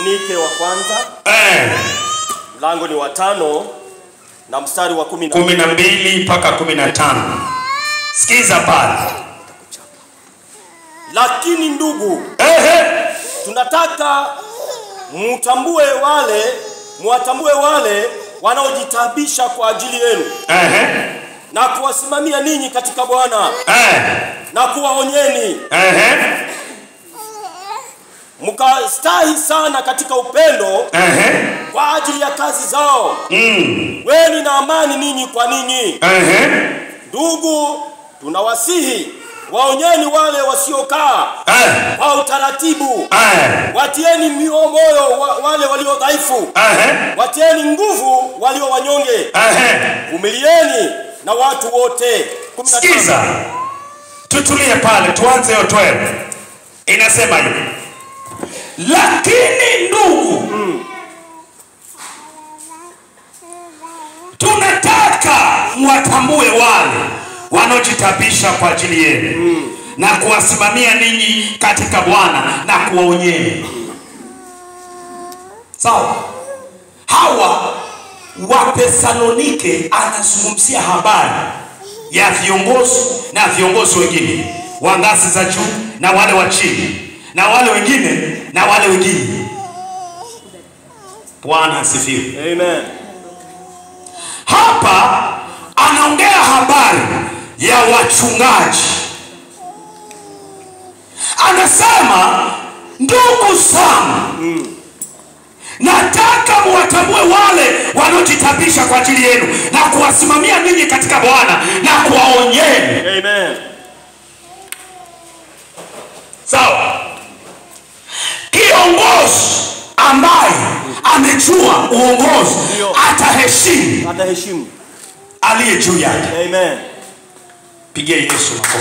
Wathesalonike wa kwanza. Mlango ni wa 5 na mstari wa 12 mpaka 15. Sikiza pale. Lakini ndugu, tunataka muwatambue wale wanaojitabisha kwa ajili yenu. Na kuwasimamia ninyi katika Bwana. Na kuwaonyeni. Mkastahi sana katika upendo kwa ajili ya kazi zao. Weni na amani ninyi kwa ninyi. Ndugu, tunawasihi waonyeni wale wasiokaa kwa utaratibu. Watieni moyo wale walio dhaifu. Watieni nguvu walio wanyonge. Vumilieni na watu wote. Sikiza. Tutulie pale, tuanze hiyo 12. Inasema hivi. Lakini ndugu, tunataka mwatambue wale wanaojitabisha kwa ajili yenu na kuwasimamia ninyi katika Bwana na kuwaonyeni. Sawa? Hawa Wathesalonike anazungumzia habari ya viongozi na viongozi wengine wa ngazi za juu na wale wa chini na wale wengine na wale wengine. Bwana asifiwe. Amen. Hapa anaongea habari ya wachungaji. Anasema, ndugu zangu, nataka muwatambue wale wanaojitabisha kwa ajili yenu na kuwasimamia ninyi katika Bwana na kuwaonyeni. Amen. Sawa? Kiongozi ambaye amejua uongozi ataheshimu ataheshimu aliye juu yake. Amen. Pigie Yesu makofi.